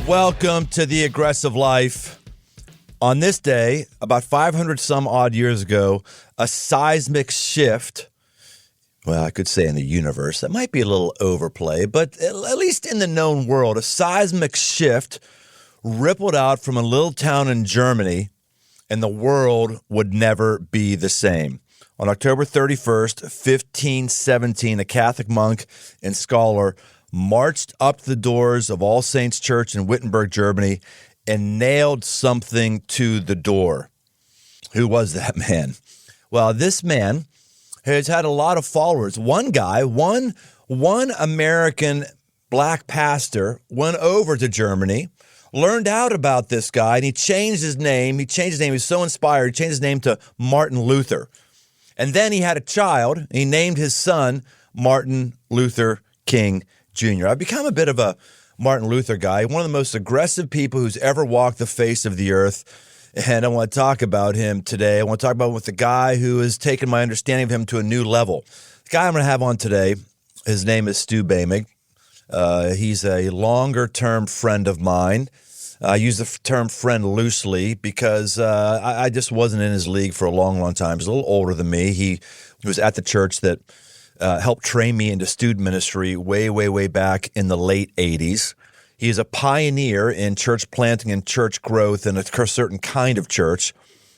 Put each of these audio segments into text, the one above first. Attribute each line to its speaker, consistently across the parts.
Speaker 1: Welcome to The Aggressive Life. On this day, about 500 some odd years ago, a seismic shift, well, I could say in the universe, that might be a little overplay, but at least in the known world, a seismic shift rippled out from a little town in Germany, and the world would never be the same. On October 31st, 1517, a Catholic monk and scholar marched up to the doors of All Saints Church in Wittenberg, Germany, and nailed something to the door. Who was that man? Well, this man has had a lot of followers. One guy, one American black pastor went over to Germany, learned out about this guy, and he changed his name. He was so inspired. He changed his name to Martin Luther. And then he had a child, and he named his son Martin Luther King Jr. I've become a bit of a Martin Luther guy, one of the most aggressive people who's ever walked the face of the earth. And I want to talk about him today. I want to talk about with the guy who has taken my understanding of him to a new level. The guy I'm going to have on today, his name is Stu Boehmig. He's a longer-term friend of mine. I use the term friend loosely because I just wasn't in his league for a long, long time. He's a little older than me. He was at the church that helped train me into student ministry way back in the late 80s. He is a pioneer in church planting and church growth in a certain kind of church.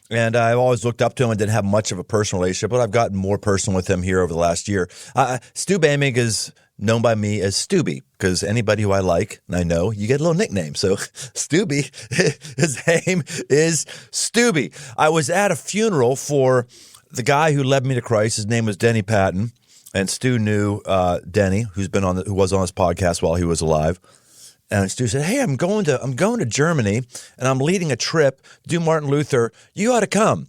Speaker 1: And I've always looked up to him and didn't have much of a personal relationship, but I've gotten more personal with him here over the last year. Stu Boehmig is known by me as Stubby, because anybody who I like, and I know, you get a little nickname. So Stubby, his name is Stubby. I was at a funeral for the guy who led me to Christ. His name was Denny Patton. And Stu knew Denny, who was on his podcast while he was alive. And Stu said, "Hey, I'm going to Germany, and I'm leading a trip. Do Martin Luther. You ought to come."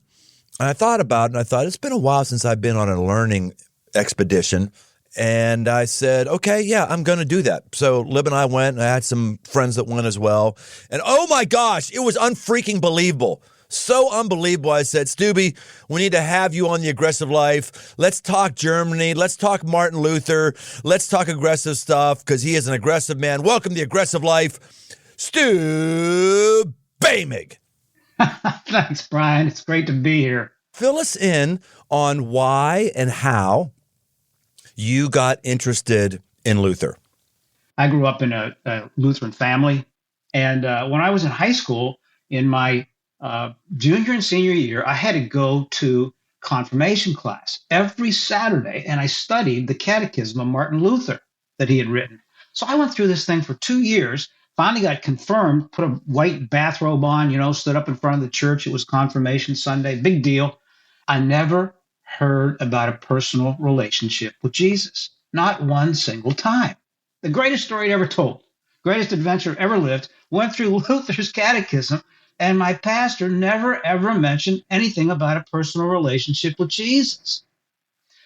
Speaker 1: And I thought about it, and I thought it's been a while since I've been on a learning expedition. And I said, "Okay, yeah, I'm going to do that." So Lib and I went, and I had some friends that went as well. And oh my gosh, it was unfreaking believable. So unbelievable. I said, "Stubby, we need to have you on The Aggressive Life. Let's talk Germany. Let's talk Martin Luther. Let's talk aggressive stuff because he is an aggressive man. Welcome to The Aggressive Life, Stu Boehmig."
Speaker 2: Thanks, Brian. It's great to be here.
Speaker 1: Fill us in on why and how you got interested in Luther.
Speaker 2: I grew up in a Lutheran family. And when I was in high school, in my junior and senior year, I had to go to confirmation class every Saturday, and I studied the Catechism of Martin Luther that he had written. So I went through this thing for 2 years, finally got confirmed, put a white bathrobe on, stood up in front of the church. It was confirmation Sunday, big deal. I never heard about a personal relationship with Jesus, not one single time. The greatest story ever told, greatest adventure ever lived, went through Luther's Catechism, and my pastor never, ever mentioned anything about a personal relationship with Jesus.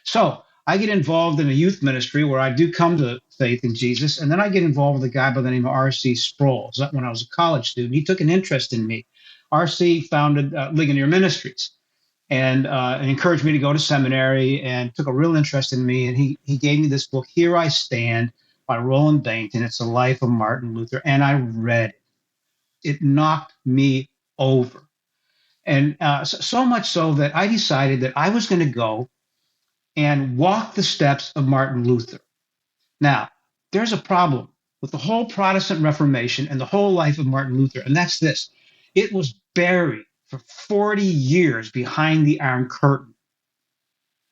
Speaker 2: So I get involved in a youth ministry where I do come to faith in Jesus. And then I get involved with a guy by the name of R.C. Sproul. When I was a college student, he took an interest in me. R.C. founded Ligonier Ministries and encouraged me to go to seminary and took a real interest in me. And he gave me this book, Here I Stand, by Roland Bainton. It's the life of Martin Luther. And I read it. It knocked me over. And so much so that I decided that I was going to go and walk the steps of Martin Luther. Now, there's a problem with the whole Protestant Reformation and the whole life of Martin Luther, and that's this. It was buried for 40 years behind the Iron Curtain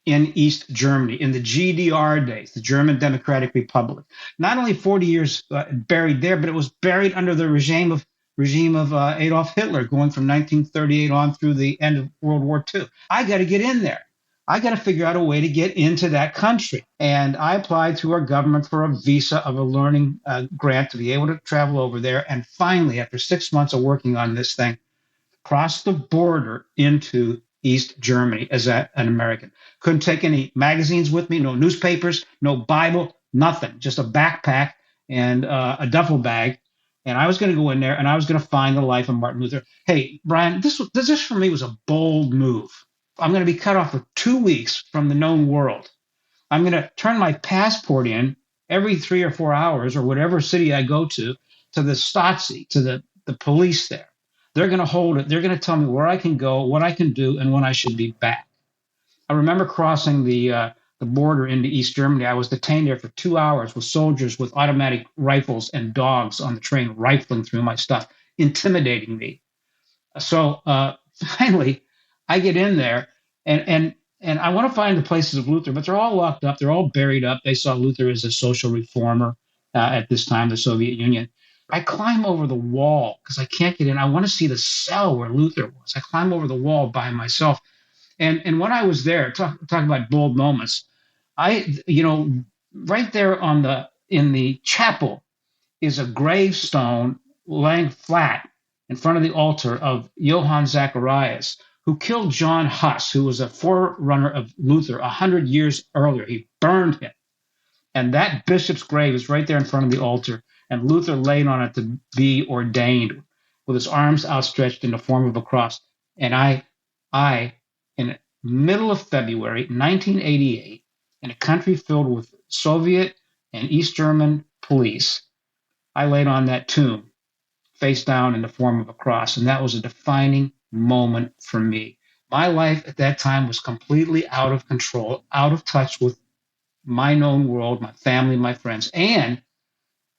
Speaker 2: in East Germany, in the GDR days, the German Democratic Republic. Not only 40 years buried there, but it was buried under the regime of Adolf Hitler, going from 1938 on through the end of World War II. I got to get in there. I got to figure out a way to get into that country. And I applied to our government for a visa of a learning grant to be able to travel over there. And finally, after 6 months of working on this thing, crossed the border into East Germany as an American. Couldn't take any magazines with me, no newspapers, no Bible, nothing, just a backpack and a duffel bag. And I was going to go in there and I was going to find the life of Martin Luther. Hey, Brian, this for me was a bold move. I'm going to be cut off for 2 weeks from the known world. I'm going to turn my passport in every 3 or 4 hours or whatever city I go to to the Stasi, to the police there. They're going to hold it. They're going to tell me where I can go, what I can do, and when I should be back. I remember crossing the border into East Germany. I was detained there for 2 hours with soldiers with automatic rifles and dogs on the train rifling through my stuff, intimidating me. So finally, I get in there, and I want to find the places of Luther, but they're all locked up. They're all buried up. They saw Luther as a social reformer at this time, the Soviet Union. I climb over the wall because I can't get in. I want to see the cell where Luther was. I climb over the wall by myself. And when I was there, talking about bold moments, right there in the chapel is a gravestone laying flat in front of the altar of Johann Zacharias, who killed John Huss, who was a forerunner of Luther 100 years earlier. He burned him. And that bishop's grave is right there in front of the altar. And Luther laid on it to be ordained with his arms outstretched in the form of a cross. And I, in the middle of February 1988, in a country filled with Soviet and East German police, I laid on that tomb face down in the form of a cross. And that was a defining moment for me. My life at that time was completely out of control, out of touch with my known world, my family, my friends. And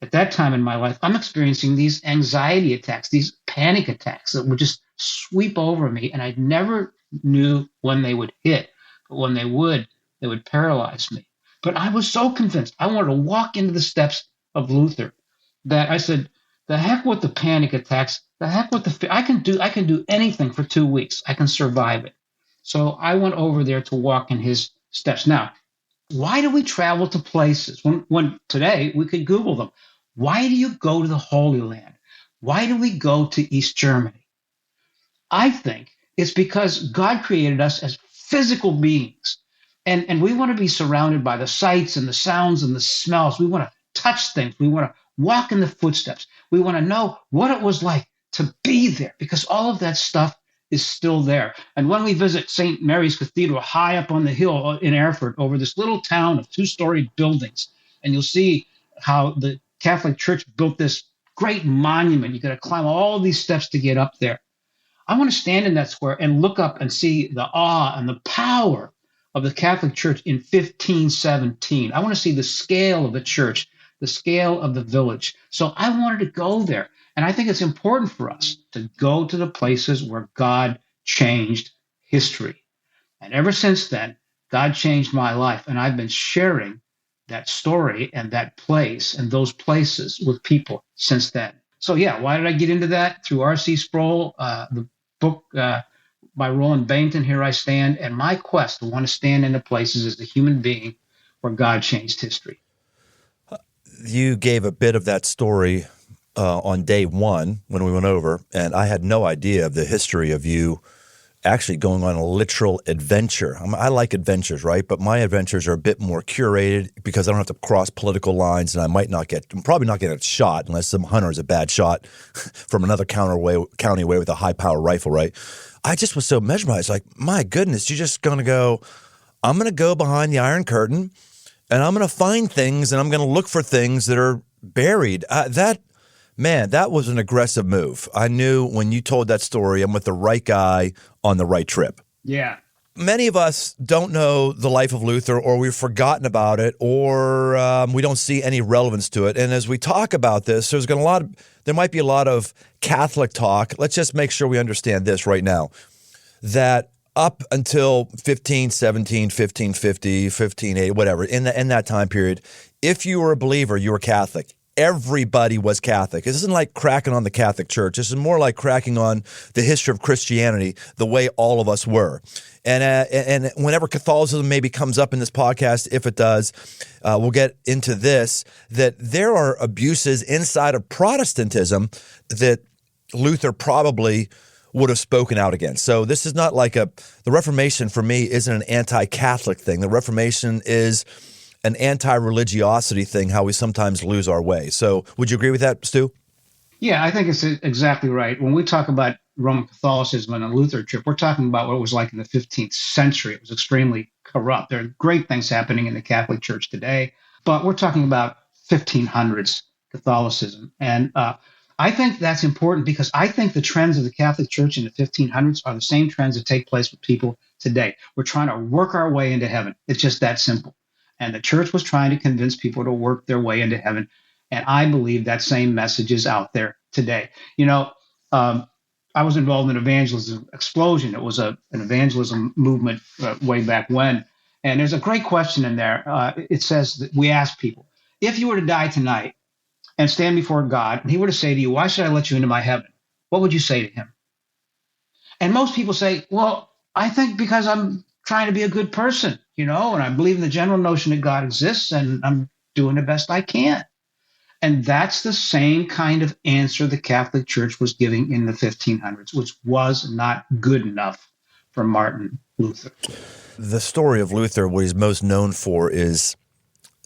Speaker 2: at that time in my life, I'm experiencing these anxiety attacks, these panic attacks that would just sweep over me. And I never knew when they would hit, but when they would paralyze me. But I was so convinced I wanted to walk into the steps of Luther that I said, the heck with the panic attacks, the heck with the I can do anything for 2 weeks. I can survive it. So I went over there to walk in his steps. Now, why do we travel to places when today we could Google them? Why do you go to the Holy Land? Why do we go to East Germany? I think it's because God created us as physical beings. And we want to be surrounded by the sights and the sounds and the smells. We want to touch things. We want to walk in the footsteps. We want to know what it was like to be there, because all of that stuff is still there. And when we visit St. Mary's Cathedral high up on the hill in Erfurt over this little town of 2-story buildings, and you'll see how the Catholic Church built this great monument. You got to climb all these steps to get up there. I want to stand in that square and look up and see the awe and the power of the Catholic Church in 1517. I want to see the scale of the church, the scale of the village. So I wanted to go there. And I think it's important for us to go to the places where God changed history. And ever since then, God changed my life. And I've been sharing that story and that place and those places with people since then. So yeah, why did I get into that? Through R.C. Sproul, the book by Roland Bainton, Here I Stand, and my quest to want to stand in the places as a human being where God changed history.
Speaker 1: You gave a bit of that story on day one when we went over, and I had no idea of the history of you actually going on a literal adventure. I like adventures, right? But my adventures are a bit more curated because I don't have to cross political lines, and I'm probably not getting shot unless some hunter is a bad shot from another county away with a high-power rifle, right? I just was so mesmerized, like, my goodness, you're just going to go, I'm going to go behind the Iron Curtain, and I'm going to find things, and I'm going to look for things that are buried. That was an aggressive move. I knew when you told that story, I'm with the right guy on the right trip.
Speaker 2: Yeah.
Speaker 1: Many of us don't know the life of Luther, or we've forgotten about it, or we don't see any relevance to it. And as we talk about this, there might be a lot of Catholic talk. Let's just make sure we understand this right now, that up until 1517, 1550, 1580, whatever, in that time period, if you were a believer, you were Catholic. Everybody was Catholic. This isn't like cracking on the Catholic Church. This is more like cracking on the history of Christianity, the way all of us were. And whenever Catholicism maybe comes up in this podcast, if it does, we'll get into this, that there are abuses inside of Protestantism that Luther probably would have spoken out against. So this is not like the Reformation for me isn't an anti-Catholic thing. The Reformation is an anti-religiosity thing, how we sometimes lose our way. So would you agree with that, Stu?
Speaker 2: Yeah, I think it's exactly right. When we talk about Roman Catholicism and a Luther Church, we're talking about what it was like in the 15th century. It was extremely corrupt. There are great things happening in the Catholic Church today, but we're talking about 1500s Catholicism. And I think that's important because I think the trends of the Catholic Church in the 1500s are the same trends that take place with people today. We're trying to work our way into heaven. It's just that simple. And the church was trying to convince people to work their way into heaven. And I believe that same message is out there today. Um, I was involved in evangelism explosion. It was an evangelism movement way back when. And there's a great question in there. It says that we ask people, if you were to die tonight and stand before God, and he were to say to you, why should I let you into my heaven? What would you say to him? And most people say, well, I think because I'm trying to be a good person, and I believe in the general notion that God exists and I'm doing the best I can. And that's the same kind of answer the Catholic Church was giving in the 1500s, which was not good enough for Martin Luther.
Speaker 1: The story of Luther, what he's most known for is,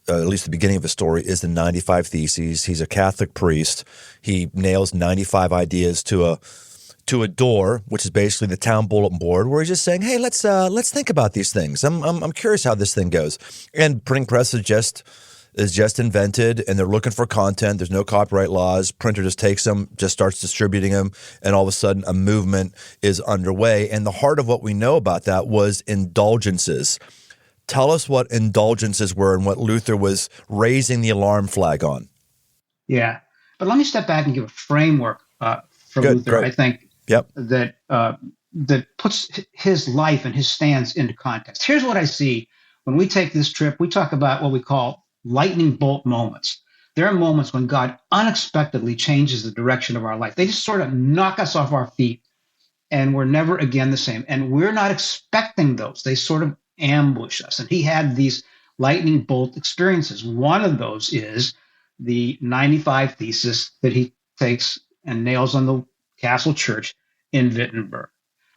Speaker 1: at least the beginning of his story, is the 95 Theses. He's a Catholic priest. He nails 95 ideas to a door, which is basically the town bulletin board, where he's just saying, "Hey, let's think about these things. I'm curious how this thing goes." And printing press is just invented, and they're looking for content. There's no copyright laws. Printer just takes them, just starts distributing them, and all of a sudden a movement is underway. And the heart of what we know about that was indulgences. Tell us what indulgences were and what Luther was raising the alarm flag on.
Speaker 2: Yeah, but let me step back and give a framework for Luther.
Speaker 1: Great.
Speaker 2: I think that puts his life and his stance into context. Here's what I see when we take this trip. We talk about what we call lightning bolt moments. There are moments when God unexpectedly changes the direction of our life. They just sort of knock us off our feet, and we're never again the same. And we're not expecting those. They sort of ambush us. And he had these lightning bolt experiences. One of those is the 95 Thesis that he takes and nails on the castle church in Wittenberg.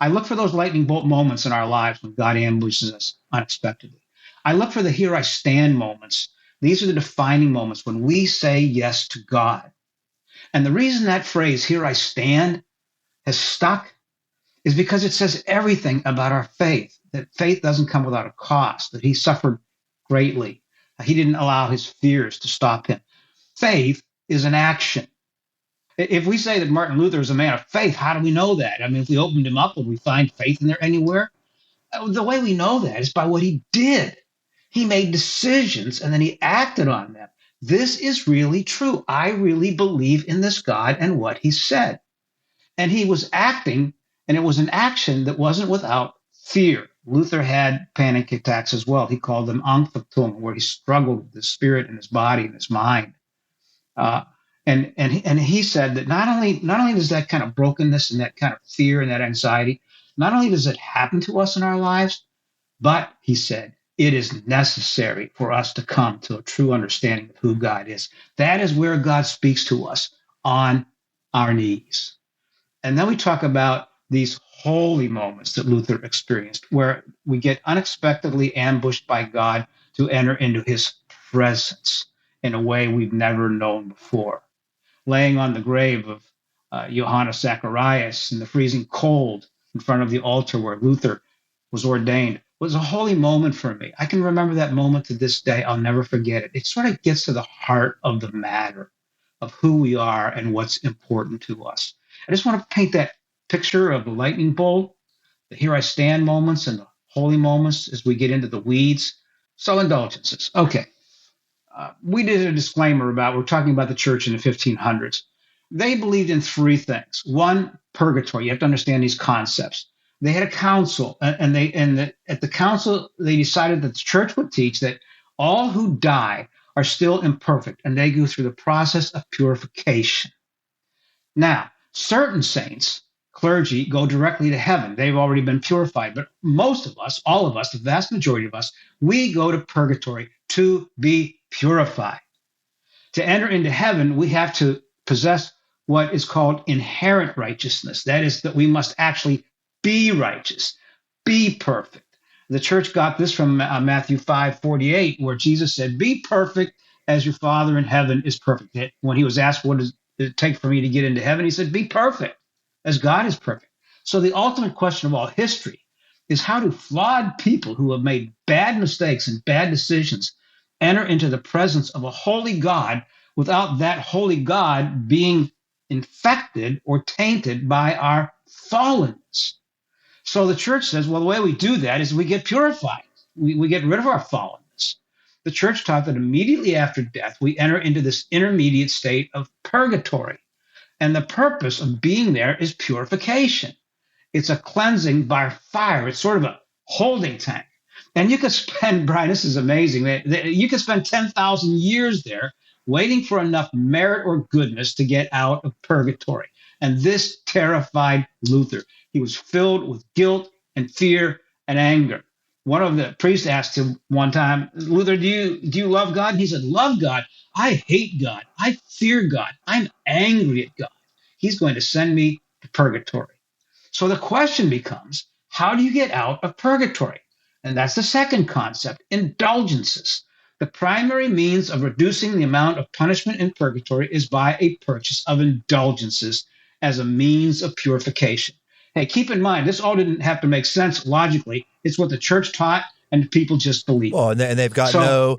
Speaker 2: I look for those lightning bolt moments in our lives when God ambushes us unexpectedly. I look for the here I stand moments. These are the defining moments when we say yes to God. And the reason that phrase, here I stand, has stuck is because it says everything about our faith, that faith doesn't come without a cost, that he suffered greatly. He didn't allow his fears to stop him. Faith is an action. If we say that Martin Luther is a man of faith, how do we know that? I mean, if we opened him up, would we find faith in there anywhere? The way we know that is by what he did. He made decisions and then he acted on them. This is really true. I really believe in this God and what he said. And he was acting, and it was an action that wasn't without fear. Luther had panic attacks as well. He called them Angststörungen, where he struggled with his spirit and his body and his mind. And he said that not only does that kind of brokenness and that kind of fear and that anxiety, not only does it happen to us in our lives, but he said it is necessary for us to come to a true understanding of who God is. That is where God speaks to us, on our knees. And then we talk about these holy moments that Luther experienced, where we get unexpectedly ambushed by God to enter into his presence in a way we've never known before. Laying on the grave of Johannes Zacharias in the freezing cold in front of the altar where Luther was ordained was a holy moment for me. I can remember that moment to this day. I'll never forget it. It sort of gets to the heart of the matter of who we are and what's important to us. I just want to paint that picture of the lightning bolt, the here I stand moments, and the holy moments as we get into the weeds. So indulgences. Okay. We did a disclaimer about, we're talking about the church in the 1500s. They believed in three things. One, purgatory. You have to understand these concepts. They had a council, and at the council, they decided that the church would teach that all who die are still imperfect, and they go through the process of purification. Now, certain saints, clergy, go directly to heaven. They've already been purified. But most of us, all of us, the vast majority of us, we go to purgatory to be purified. To enter into heaven, we have to possess what is called inherent righteousness. That is, that we must actually be righteous, be perfect. The church got this from Matthew 5:48, where Jesus said, be perfect as your Father in heaven is perfect. When he was asked, what does it take for me to get into heaven? He said, be perfect as God is perfect. So the ultimate question of all history is, how do flawed people who have made bad mistakes and bad decisions enter into the presence of a holy God without that holy God being infected or tainted by our fallenness. So the church says, well, the way we do that is we get purified. We get rid of our fallenness. The church taught that immediately after death, we enter into this intermediate state of purgatory. And the purpose of being there is purification. It's a cleansing by fire. It's sort of a holding tank. And you could spend, Brian, this is amazing. You could spend 10,000 years there waiting for enough merit or goodness to get out of purgatory. And this terrified Luther. He was filled with guilt and fear and anger. One of the priests asked him one time, Luther, do you love God? And he said, love God. I hate God. I fear God. I'm angry at God. He's going to send me to purgatory. So the question becomes, how do you get out of purgatory? And that's the second concept, indulgences. The primary means of reducing the amount of punishment in purgatory is by a purchase of indulgences as a means of purification. Hey, keep in mind, this all didn't have to make sense logically. It's what the church taught, and people just believe.
Speaker 1: Well, and they've got no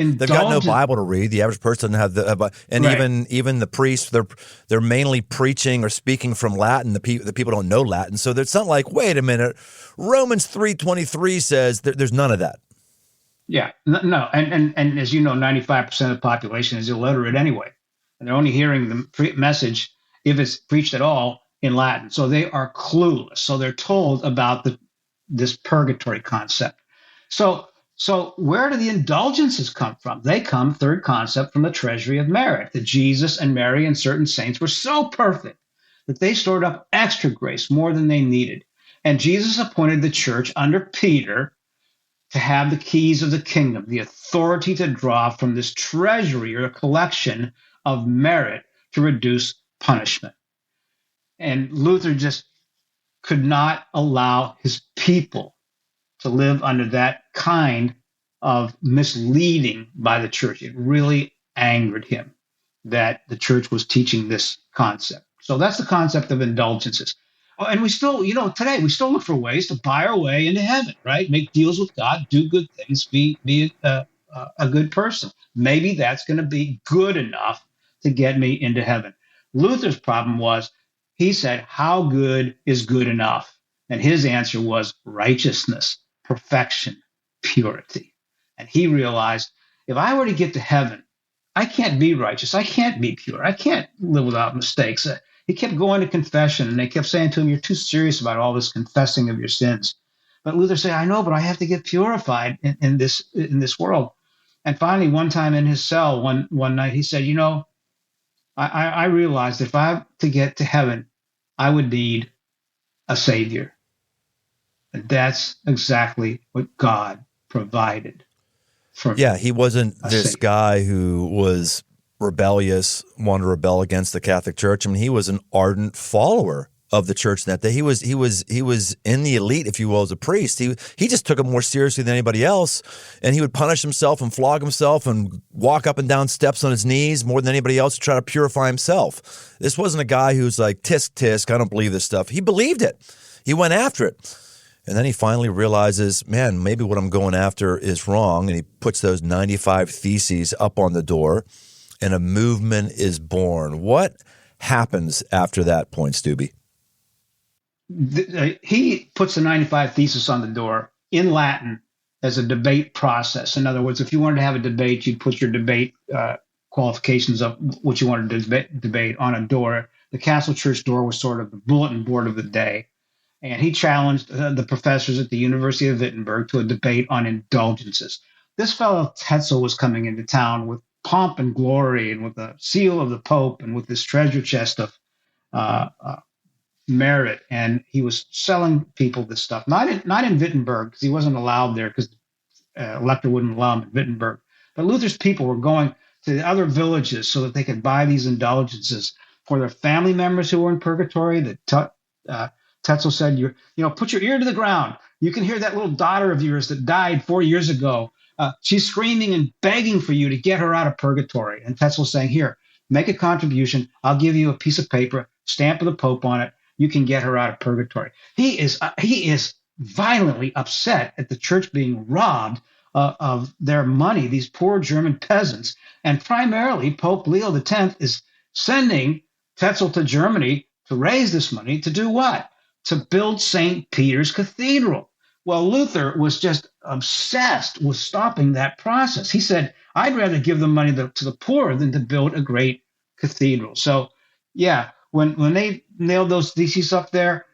Speaker 1: Bible to read. The average person doesn't have
Speaker 2: Right.
Speaker 1: even the priests, they're mainly preaching or speaking from Latin. The people don't know Latin, so it's not like, wait a minute, Romans 3:23 says there's none of that.
Speaker 2: Yeah, no, and as you know, 95% of the population is illiterate anyway, and they're only hearing the message, if it's preached at all, in Latin. So they are clueless. So they're told about this purgatory concept. So where do the indulgences come from? They come, third concept, from the treasury of merit. That Jesus and Mary and certain saints were so perfect that they stored up extra grace, more than they needed. And Jesus appointed the church under Peter to have the keys of the kingdom, the authority to draw from this treasury or collection of merit to reduce punishment. And Luther just could not allow his people to live under that kind of misleading by the church. It really angered him that the church was teaching this concept. So that's the concept of indulgences. Oh, and we still, today we still look for ways to buy our way into heaven, right? Make deals with God, do good things, be a good person. Maybe that's going to be good enough to get me into heaven. Luther's problem was, he said, how good is good enough? And his answer was righteousness, perfection, purity. And he realized, if I were to get to heaven, I can't be righteous. I can't be pure. I can't live without mistakes. He kept going to confession, and they kept saying to him, you're too serious about all this confessing of your sins. But Luther said, I know, but I have to get purified in this world. And finally, one time in his cell, one night, he said, I realized if I have to get to heaven, I would need a savior. And that's exactly what God provided for me.
Speaker 1: Yeah, he wasn't this
Speaker 2: savior.
Speaker 1: guy who was rebellious, wanted to rebel against the Catholic Church. I mean, he was an ardent follower of the church in that day. He was in the elite, if you will, as a priest. He just took it more seriously than anybody else, and he would punish himself and flog himself and walk up and down steps on his knees more than anybody else to try to purify himself. This wasn't a guy who was like, tisk, tisk, I don't believe this stuff. He believed it. He went after it. And then he finally realizes, man, maybe what I'm going after is wrong, and he puts those 95 Theses up on the door, and a movement is born. What happens after that point, Stubby?
Speaker 2: He puts the 95 Theses on the door in Latin as a debate process. In other words, if you wanted to have a debate, you'd put your debate qualifications up, what you wanted to debate on a door. The Castle Church door was sort of the bulletin board of the day. And he challenged the professors at the University of Wittenberg to a debate on indulgences. This fellow Tetzel was coming into town with pomp and glory and with the seal of the Pope and with this treasure chest of merit. And he was selling people this stuff, not in Wittenberg, because he wasn't allowed there because the elector wouldn't allow him in Wittenberg. But Luther's people were going to the other villages so that they could buy these indulgences for their family members who were in purgatory. Tetzel said, put your ear to the ground. You can hear that little daughter of yours that died 4 years ago. She's screaming and begging for you to get her out of purgatory. And Tetzel's saying, here, make a contribution. I'll give you a piece of paper, stamp of the Pope on it. You can get her out of purgatory. He is violently upset at the church being robbed of their money, these poor German peasants. And primarily, Pope Leo X is sending Tetzel to Germany to raise this money to do what? To build St. Peter's Cathedral. Well, Luther was just obsessed with stopping that process. He said, I'd rather give the money to the poor than to build a great cathedral. So, yeah, when they nailed those theses up there,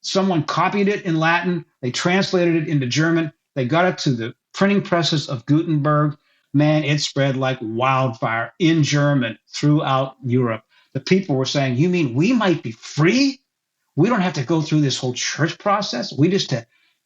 Speaker 2: someone copied it in Latin, they translated it into German, they got it to the printing presses of Gutenberg. Man, it spread like wildfire in German throughout Europe. The people were saying, you mean we might be free? We don't have to go through this whole church process. We just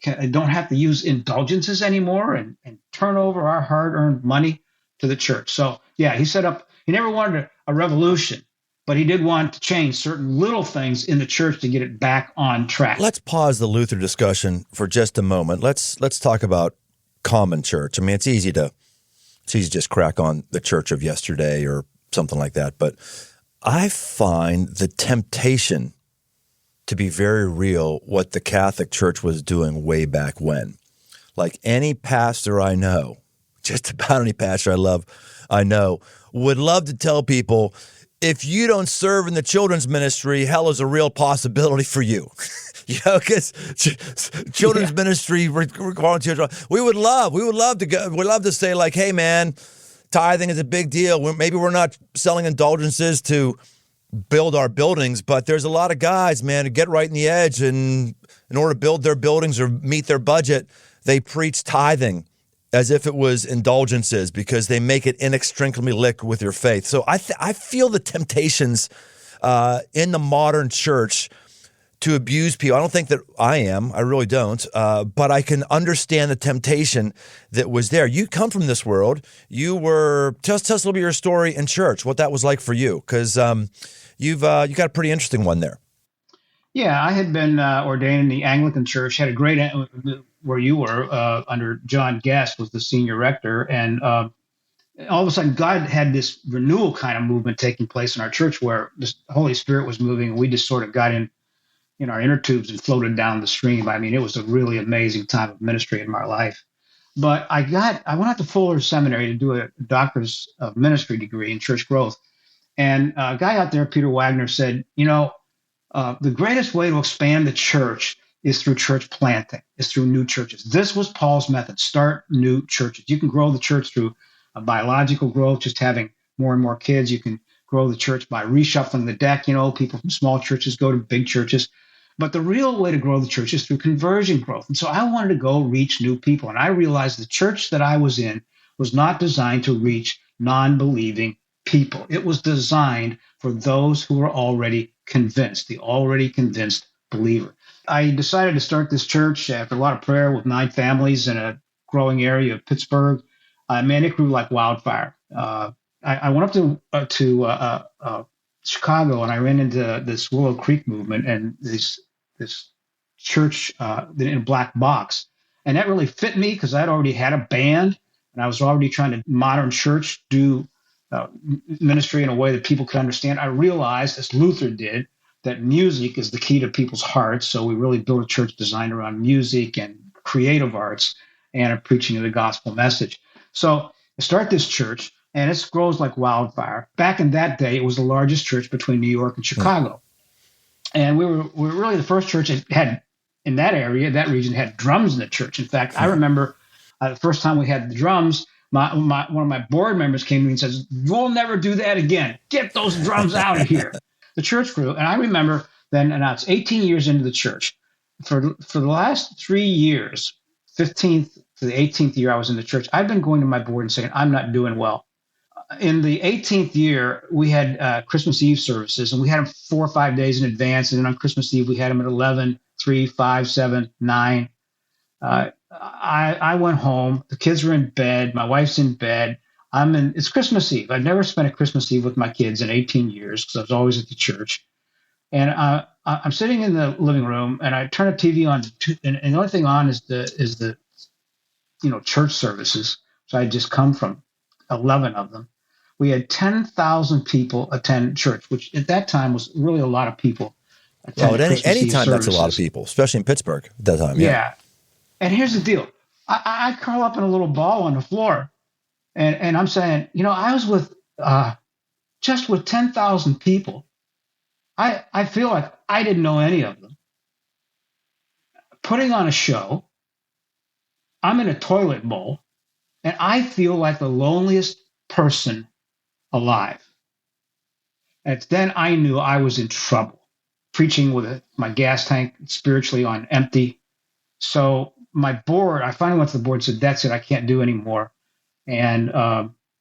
Speaker 2: don't have to use indulgences anymore and turn over our hard-earned money to the church. So, yeah, he never wanted a revolution, but he did want to change certain little things in the church to get it back on track.
Speaker 1: Let's pause the Luther discussion for just a moment. Let's talk about common church. I mean, it's easy to just crack on the church of yesterday or something like that, but I find the temptation to be very real what the Catholic Church was doing way back when. Like any pastor I know, just about any pastor I know, would love to tell people, if you don't serve in the children's ministry, hell is a real possibility for you. Because children's ministry requiring children, we would love to say like, hey man, tithing is a big deal. Maybe we're not selling indulgences to build our buildings, but there's a lot of guys, man, who get right in the edge, and in order to build their buildings or meet their budget, they preach tithing as if it was indulgences because they make it inextricably linked with your faith. So I feel the temptations in the modern church to abuse people. I don't think that I am. I really don't. But I can understand the temptation that was there. You come from this world. Tell us a little bit of your story in church, what that was like for you, because you got a pretty interesting one there.
Speaker 2: Yeah, I had been ordained in the Anglican Church, had a great, where you were, under John Guest was the senior rector. And all of a sudden, God had this renewal kind of movement taking place in our church where the Holy Spirit was moving. And we just sort of got in our inner tubes and floated down the stream. I mean, it was a really amazing time of ministry in my life. But I went out to Fuller Seminary to do a doctor's of ministry degree in church growth. And a guy out there, Peter Wagner, said, the greatest way to expand the church is through church planting, is through new churches. This was Paul's method: start new churches. You can grow the church through biological growth, just having more and more kids. You can grow the church by reshuffling the deck. People from small churches go to big churches. But the real way to grow the church is through conversion growth. And so I wanted to go reach new people. And I realized the church that I was in was not designed to reach non-believing people. It was designed for those who were already convinced, the already convinced believer. I decided to start this church after a lot of prayer with 9 families in a growing area of Pittsburgh. Man, it grew like wildfire. I went up to Chicago, and I ran into this Willow Creek movement and this church in a black box. And that really fit me because I'd already had a band, and I was already trying to modern church do ministry in a way that people could understand. I realized, as Luther did, that music is the key to people's hearts. So we really built a church designed around music and creative arts and a preaching of the gospel message. So I start this church, and it grows like wildfire. Back in that day, it was the largest church between New York and Chicago. And we were really the first church that had, in that area, that region, had drums in the church. In fact, I remember the first time we had the drums, one of my board members came to me and says, "We'll never do that again. Get those drums out of here." The church grew. And I remember then, and now it's 18 years into the church. For the last 3 years, 15th to the 18th year I was in the church, I've been going to my board and saying, I'm not doing well. In the 18th year, we had Christmas Eve services, and we had them 4 or 5 days in advance. And then on Christmas Eve, we had them at 11, 3, 5, 7, 9. I went home. The kids were in bed. My wife's in bed. It's Christmas Eve. I've never spent a Christmas Eve with my kids in 18 years because I was always at the church. And I'm sitting in the living room, and I turn the TV on, and the only thing on is the church services. So I had just come from 11 of them. We had 10,000 people attend church, which at that time was really a lot of people.
Speaker 1: Well, at any time, that's a lot of people, especially in Pittsburgh at that time.
Speaker 2: Yeah. And here's the deal. I curl up in a little ball on the floor, and I'm saying, I was with just with 10,000 people. I feel like I didn't know any of them. Putting on a show, I'm in a toilet bowl, and I feel like the loneliest person alive. And then I knew I was in trouble, preaching with my gas tank spiritually on empty. So my board, I finally went to the board and said, "That's it. I can't do anymore." And